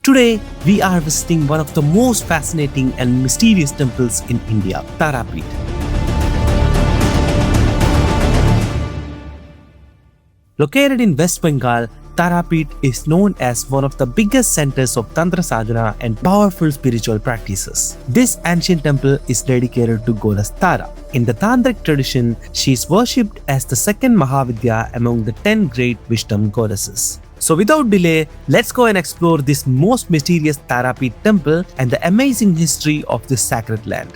Today, we are visiting one of the most fascinating and mysterious temples in India, Tarapith. Located in West Bengal, Tarapith is known as one of the biggest centers of Tantra Sadhana and powerful spiritual practices. This ancient temple is dedicated to goddess Tara. In the Tantric tradition, she is worshipped as the second Mahavidya among the 10 great wisdom goddesses. So without delay, let's go and explore this most mysterious Tarapith temple and the amazing history of this sacred land.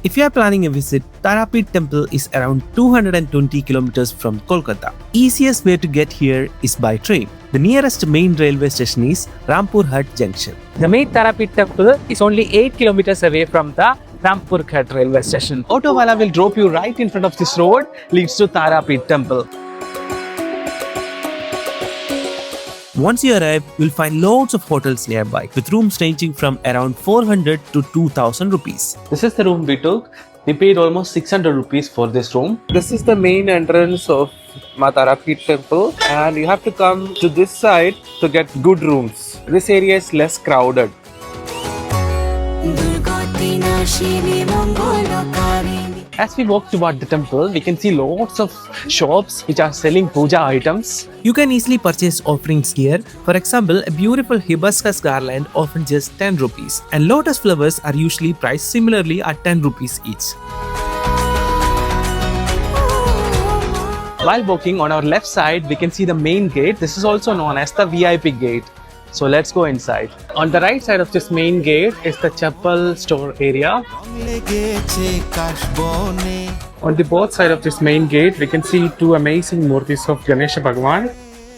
If you are planning a visit, Tarapith Temple is around 220 kilometers from Kolkata. Easiest way to get here is by train. The nearest main railway station is Rampurhat Junction. The main Tarapith Temple is only 8 kilometers away from the Rampurhat railway station. Auto wala will drop you right in front of this road, leads to Tarapith Temple. Once you arrive, you'll find loads of hotels nearby, with rooms ranging from around 400 to 2000 rupees. This is the room we took. We paid almost 600 rupees for this room. This is the main entrance of Maa Tara Temple, and you have to come to this side to get good rooms. This area is less crowded. As we walk toward the temple, we can see lots of shops which are selling puja items. You can easily purchase offerings here. For example, a beautiful hibiscus garland often just 10 rupees, and lotus flowers are usually priced similarly at 10 rupees each. While walking on our left side, we can see the main gate. This is also known as the VIP gate. So let's go inside. On the right side of this main gate is the chapel store area. On the both side of this main gate, we can see two amazing murtis of Ganesha Bhagwan.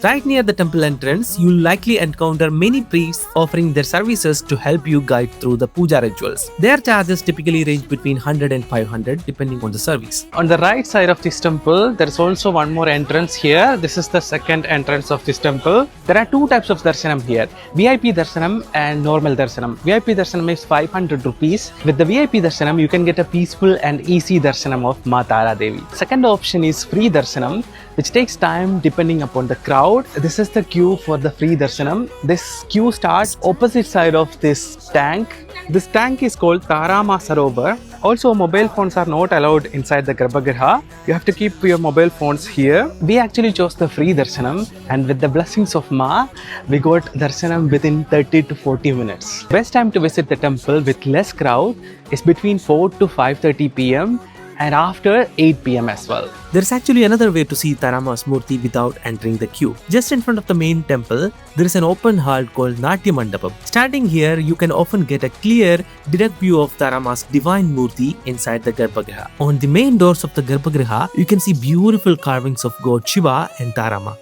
Right near the temple entrance, you'll likely encounter many priests offering their services to help you guide through the puja rituals. Their charges typically range between 100 and 500 depending on the service. On the right side of this temple, there is also one more entrance here. This is the second entrance of this temple. There are two types of darshanam here, VIP darshanam and normal darshanam. VIP darshanam is 500 rupees. With the VIP darshanam, you can get a peaceful and easy darshanam of Maa Tara Devi. Second option is free darshanam, which takes time depending upon the crowd. This is the queue for the free darshanam. This queue starts opposite side of this tank. This tank is called Tarama Sarovar. Also, mobile phones are not allowed inside the Garbhagriha. You have to keep your mobile phones here. We actually chose the free darshanam, and with the blessings of Ma, we got darshanam within 30 to 40 minutes. Best time to visit the temple with less crowd is between 4 to 5:30 p.m. and after 8 p.m. as well. There's actually another way to see Tarama's Murti without entering the queue. Just in front of the main temple, there is an open hall called Natya Mandapam. Standing here, you can often get a clear, direct view of Tarama's divine Murti inside the Garbhagriha. On the main doors of the Garbhagriha, you can see beautiful carvings of God Shiva and Tarama.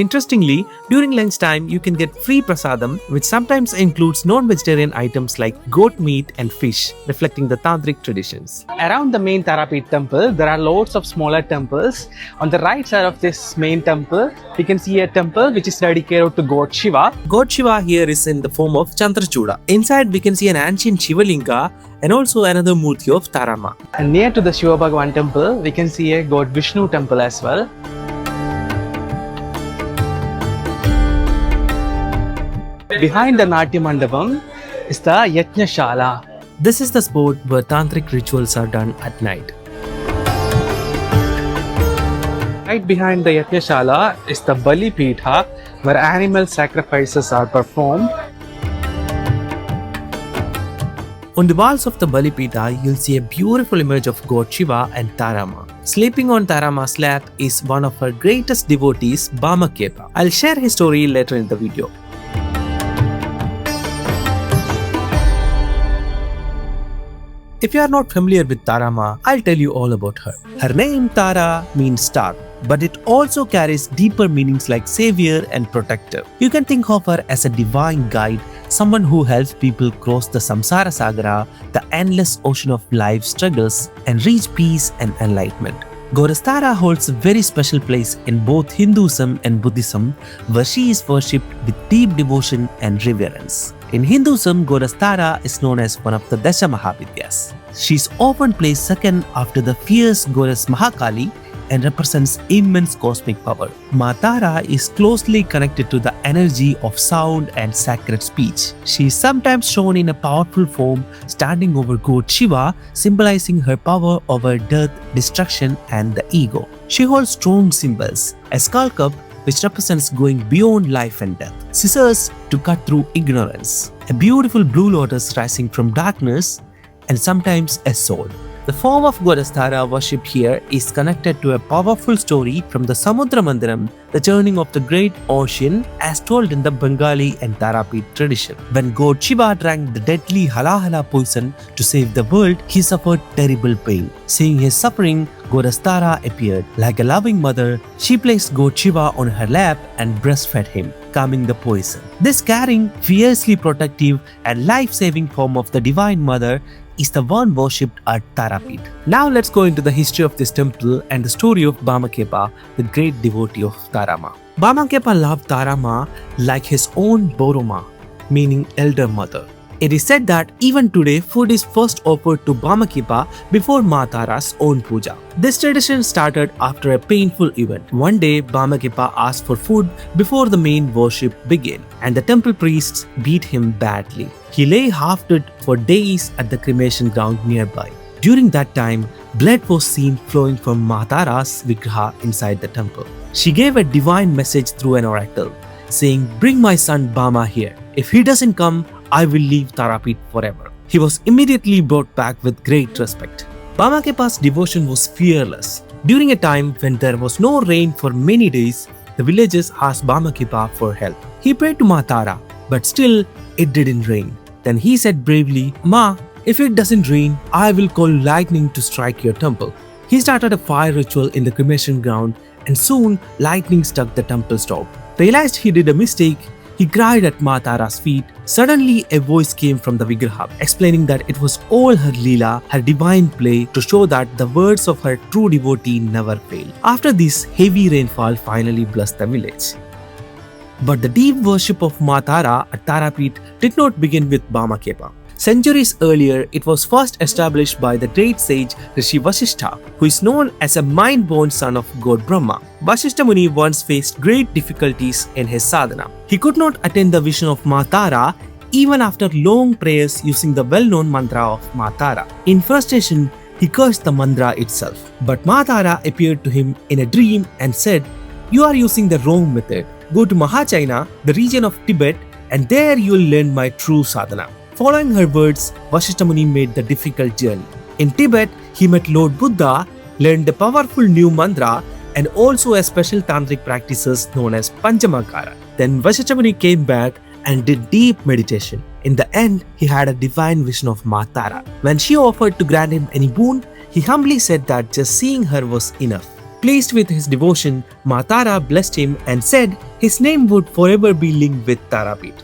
Interestingly, during lunchtime, you can get free prasadam, which sometimes includes non-vegetarian items like goat meat and fish, reflecting the Tantric traditions. Around the main Tarapith temple, there are lots of smaller temples. On the right side of this main temple, we can see a temple which is dedicated to God Shiva. God Shiva here is in the form of Chandrachuda. Inside, we can see an ancient Shivalinga and also another Murti of Tarama. And near to the Shiva Bhagwan temple, we can see a God Vishnu temple as well. Behind the Natya Mandapam is the Yajna Shala. This is the spot where Tantric rituals are done at night. Right behind the Yajna Shala is the Bali Pitha, where animal sacrifices are performed. On the walls of the Bali Pitha, you'll see a beautiful image of God Shiva and Tarama. Sleeping on Tarama's lap is one of her greatest devotees, Bamakhepa. I'll share his story later in the video. If you are not familiar with Tarama, I'll tell you all about her. Her name Tara means star, but it also carries deeper meanings like savior and protector. You can think of her as a divine guide, someone who helps people cross the samsara sagara, the endless ocean of life struggles, and reach peace and enlightenment. Goddess Tara holds a very special place in both Hinduism and Buddhism, where she is worshipped with deep devotion and reverence. In Hinduism, Goddess Tara is known as one of the Dasha Mahavidyas. She is often placed second after the fierce goddess Mahakali and represents immense cosmic power. Maa Tara is closely connected to the energy of sound and sacred speech. She is sometimes shown in a powerful form standing over God Shiva, symbolizing her power over death, destruction, and the ego. She holds strong symbols, a skull cup which represents going beyond life and death, scissors to cut through ignorance, a beautiful blue lotus rising from darkness, and sometimes a sword. The form of Goddess Tara worshipped here is connected to a powerful story from the Samudra Mandiram, the journey of the great ocean as told in the Bengali and Tarapith tradition. When God Shiva drank the deadly Halahala poison to save the world, he suffered terrible pain. Seeing his suffering, Goddess Tara appeared. Like a loving mother, she placed God Shiva on her lap and breastfed him, calming the poison. This caring, fiercely protective, and life-saving form of the Divine Mother is the one worshipped at Tarapith. Now let's go into the history of this temple and the story of Bamakhepa, the great devotee of Tarama. Bamakhepa loved Tarama like his own Boroma, meaning elder mother. It is said that even today food is first offered to Bamakhepa before Maa Tara's own puja. This tradition started after a painful event. One day Bamakhepa asked for food before the main worship began, and the temple priests beat him badly. He lay half dead for days at the cremation ground nearby. During that time, blood was seen flowing from Maa Tara's vigraha inside the temple. She gave a divine message through an oracle, saying, "Bring my son Bama here. If he doesn't come, I will leave Tarapith forever." He was immediately brought back with great respect. Bamakhepa's devotion was fearless. During a time when there was no rain for many days, the villagers asked Bamakhepa for help. He prayed to Maa Tara, but still it didn't rain. Then he said bravely, "Ma, if it doesn't rain, I will call lightning to strike your temple." He started a fire ritual in the cremation ground, and soon lightning struck the temple stop. Realized he did a mistake, he cried at Maa Tara's feet. Suddenly, a voice came from the vigraha, explaining that it was all her leela, her divine play, to show that the words of her true devotee never fail. After this, heavy rainfall finally blessed the village. But the deep worship of Maa Tara at Tarapith did not begin with Bamakhepa. Centuries earlier, it was first established by the great sage Rishi Vashishta, who is known as a mind-born son of God Brahma. Vashishta Muni once faced great difficulties in his sadhana. He could not attain the vision of Maa Tara even after long prayers using the well-known mantra of Maa Tara. In frustration, he cursed the mantra itself. But Maa Tara appeared to him in a dream and said, "You are using the wrong method. Go to Maha China, the region of Tibet, and there you will learn my true sadhana." Following her words, Vashishta Muni made the difficult journey. In Tibet, he met Lord Buddha, learned the powerful new mantra, and also a special tantric practices known as Panchamakara. Then Vashishta Muni came back and did deep meditation. In the end, he had a divine vision of Maa Tara. When she offered to grant him any boon, he humbly said that just seeing her was enough. Pleased with his devotion, Maa Tara blessed him and said his name would forever be linked with Tarapith.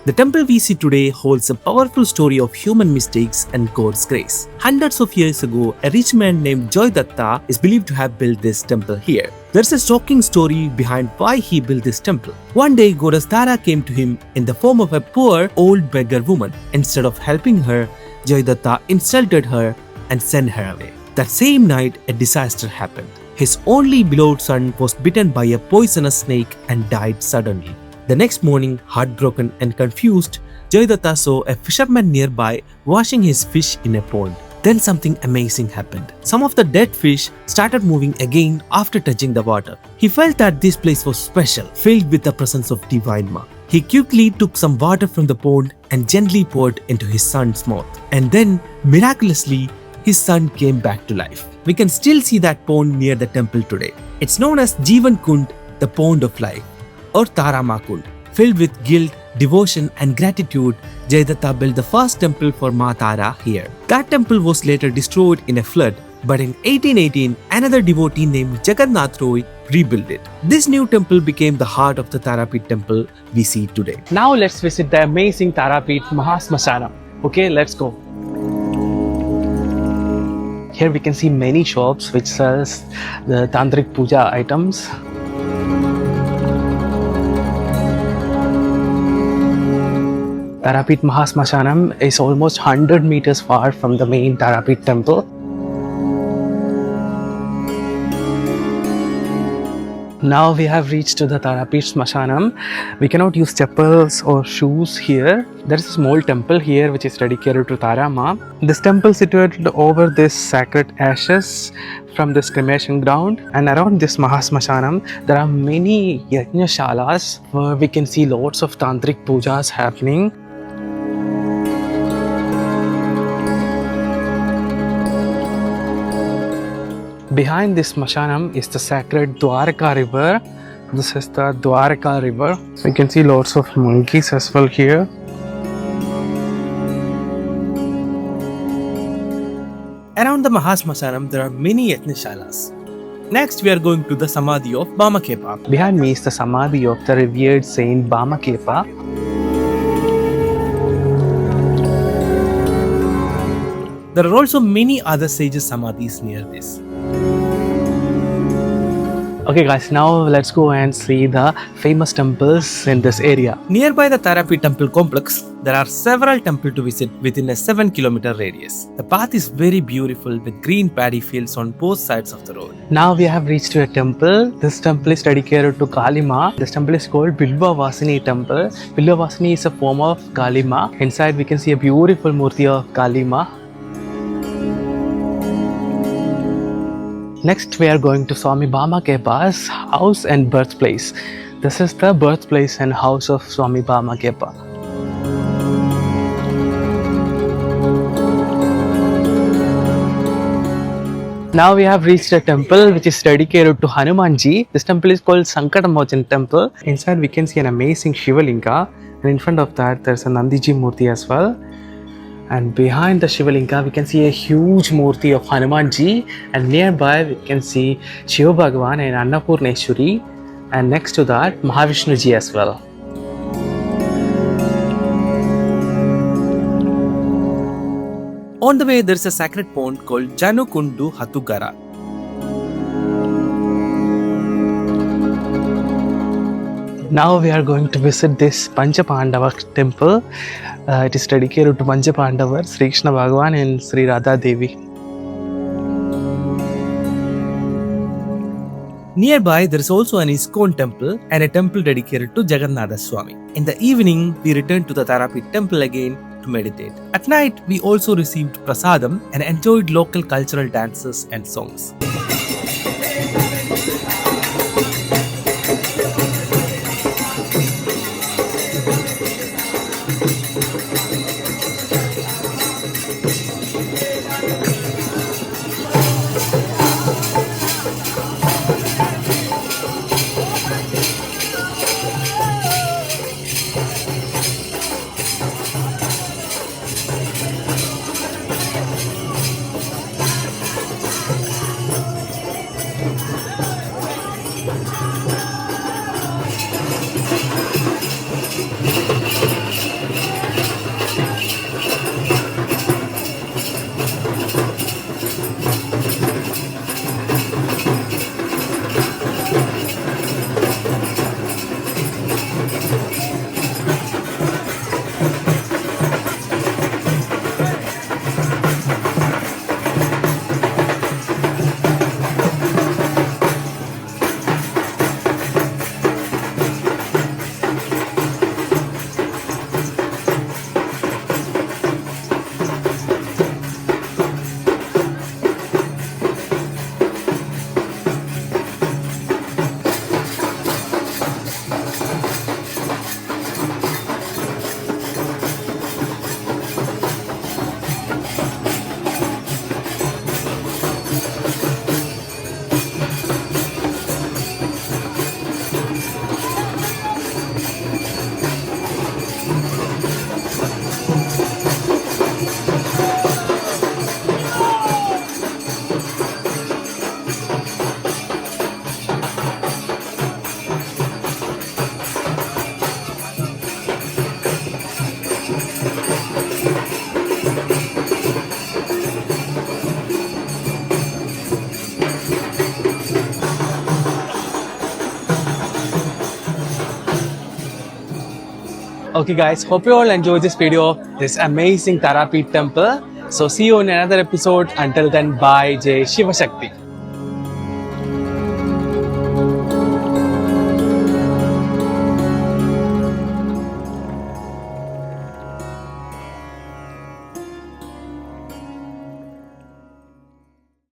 The temple we see today holds a powerful story of human mistakes and God's grace. Hundreds of years ago, a rich man named Joydatta is believed to have built this temple here. There's a shocking story behind why he built this temple. One day, Goddess Tara came to him in the form of a poor old beggar woman. Instead of helping her, Joydatta insulted her and sent her away. That same night, a disaster happened. His only beloved son was bitten by a poisonous snake and died suddenly. The next morning, heartbroken and confused, Joydatta saw a fisherman nearby washing his fish in a pond. Then something amazing happened. Some of the dead fish started moving again after touching the water. He felt that this place was special, filled with the presence of Divine Ma. He quickly took some water from the pond and gently poured into his son's mouth. And then, miraculously, his son came back to life. We can still see that pond near the temple today. It's known as Jeevan Kund, the pond of life, or Tarama Kund. Filled with guilt, devotion and gratitude, Joydatta built the first temple for Maa Tara here. That temple was later destroyed in a flood, but in 1818, another devotee named Jagannath Roy rebuilt it. This new temple became the heart of the Tarapith temple we see today. Now let's visit the amazing Tarapith Maha Smashanam. Okay, let's go. Here we can see many shops which sells the Tantric puja items. Tarapith Smashanam is almost 100 meters far from the main Tarapith Temple. Now we have reached to the Tarapith Smashanam. We cannot use chappals or shoes here. There is a small temple here which is dedicated to Tara Ma. This temple situated over this sacred ashes from this cremation ground, and around this Smashanam there are many yajna-shalas where we can see lots of tantric pujas happening. Behind this Smashanam is the sacred Dwarka river. This is the Dwarka river. You can see lots of monkeys as well here. Around the Smashanam, there are many yajna-shalas. Next, we are going to the Samadhi of Bamakhepa. Behind me is the Samadhi of the revered saint Bamakhepa. There are also many other sages' Samadhis near this. Okay guys, now let's go and see the famous temples in this area. Nearby the Tarapith Temple complex, there are several temples to visit within a 7-kilometer radius. The path is very beautiful with green paddy fields on both sides of the road. Now we have reached to a temple. This temple is dedicated to Kali Ma. This temple is called Bilva Vasini temple. Bilva Vasini is a form of Kali Ma. Inside we can see a beautiful murti of Kali Ma. Next we are going to Swami Bamakhepa's house and birthplace. This is the birthplace and house of Swami Bamakhepa. Now we have reached a temple which is dedicated to Hanumanji. This temple is called Sankatamochan temple. Inside we can see an amazing Shivalinga, and in front of that there's a Nandiji Murti as well. And behind the Shivalinga we can see a huge Murti of Hanumanji, and nearby we can see Shiva Bhagavan and Annapurneshwari, and next to that Mahavishnuji as well. On the way, there is a sacred pond called Janukundu Hatugara. Now we are going to visit this Pancha Pandava temple. It is dedicated to Pancha Pandava, Sri Krishna Bhagavan and Sri Radha Devi. Nearby, there is also an ISKCON temple and a temple dedicated to Jagannatha Swami. In the evening, we returned to the Tarapith temple again to meditate. At night, we also received prasadam and enjoyed local cultural dances and songs. Okay guys, hope you all enjoyed this video of this amazing Tarapith Temple. So see you in another episode. Until then, bye. Jai Shiva Shakti.